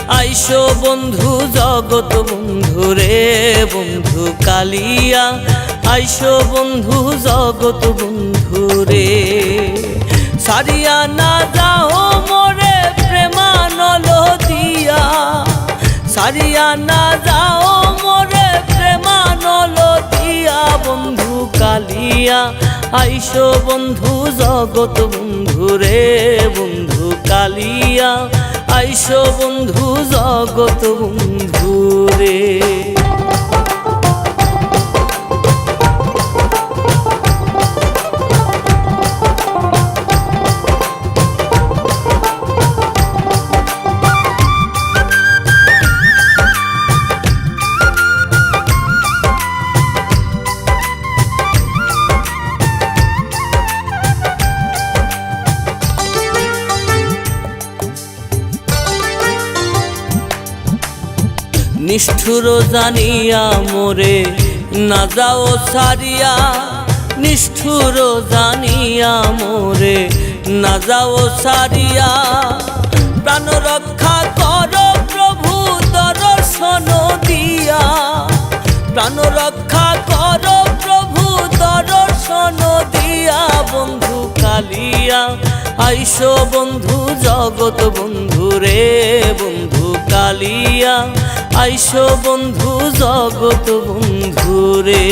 আইসো বন্ধু জগৎ বন্ধু রে বন্ধু কালিয়া, আইসো বন্ধু জগৎ বন্ধু রে। সারিয়া না যাও মোরে প্রেমানল দিয়া, সারিয়া না যাও মোরে প্রেমানল দিয়া বন্ধু কালিয়া, আইসো বন্ধু জগৎ বন্ধু রে বন্ধু কালিয়া, আইসো বন্ধু জগৎ বন্ধু রে। নিষ্ঠুর জানিয়া মোরে না যাও সারিয়া, নিষ্ঠুর জানিয়া মোরে না যাও সারিয়া, প্রাণ রক্ষা করো প্রভু দর্শন দিয়া, প্রাণ রক্ষা করো প্রভু দর্শন দিয়া বন্ধু কালিয়া, আইসো বন্ধু জগৎ বন্ধু রে বন্ধু কালিয়া, আইসো বন্ধু জগৎ বন্ধু রে।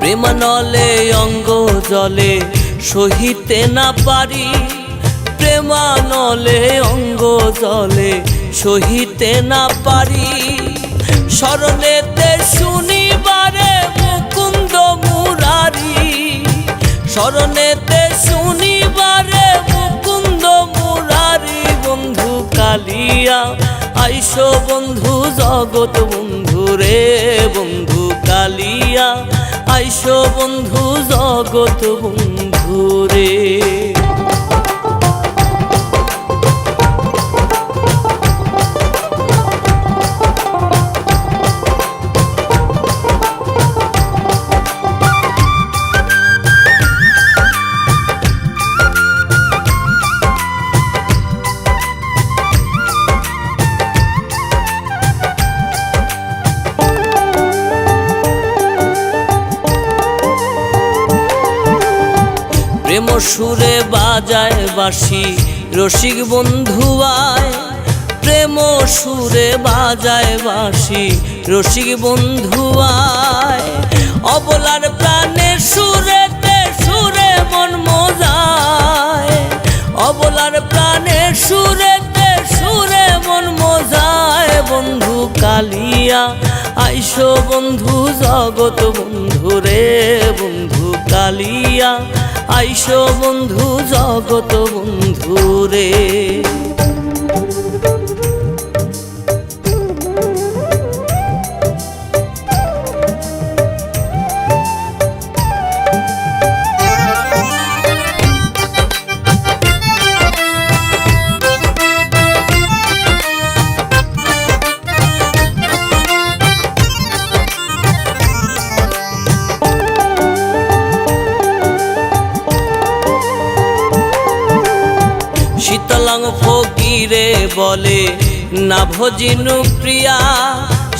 প্রেমানলে অঙ্গ জলে সহিতে না পারি, প্রেমানলে অঙ্গ জলে সহিতে না পারি, শরণেতে শুনিবারে মুকুন্দ মুরারি, শরণেতে শুনিবারে মুকুন্দ মুরারি বন্ধু কালিয়া, আইসো বন্ধু জগৎ বন্ধু রে বন্ধু কালিয়া, আইসো বন্ধু জগৎ বন্ধু রে। প্রেম সুরে বাজায় বাঁশি রসিক বন্ধু আয়, প্রেম সুরে বাজায় বাঁশি রসিক বন্ধু আয়, অবলার প্রাণে সুরেতে সুরে মন মজায়, অবলার প্রাণে সুরেতে সুরে মন মজায় বন্ধু কালিয়া, আইসো বন্ধু জগৎ বন্ধু রে বন্ধু কালিয়া, আইসো বন্ধু জগৎ বন্ধু রে। শীতলং ফকিরে বলে না ভজিনু প্রিয়া,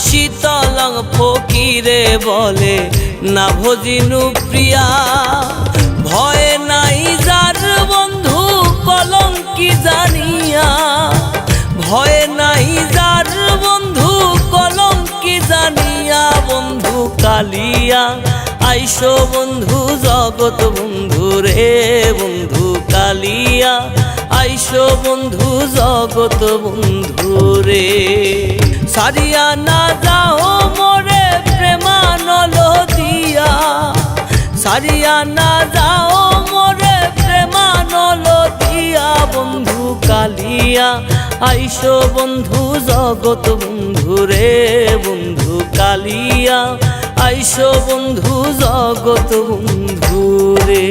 শীতলং ফকিরে বলে না ভজিনু প্রিয়া, ভয় নাই যার বন্ধু কলঙ্কি জানিয়া, ভয় নাই যার বন্ধু কলঙ্কি জানিয়া বন্ধু কালিয়া, আইসো বন্ধু জগৎ বন্ধু রে বন্ধু কালিয়া, আইসো বন্ধু জগৎ বন্ধু রে। সারিয়া না যাও মোরে প্রেমানল দিয়া, সারিয়া না যাও মোরে প্রেমানলো দিয়া বন্ধু কালিয়া আইসো বন্ধু জগৎ বন্ধু রে বন্ধু কালিয়া আইসো বন্ধু জগৎ বন্ধু রে।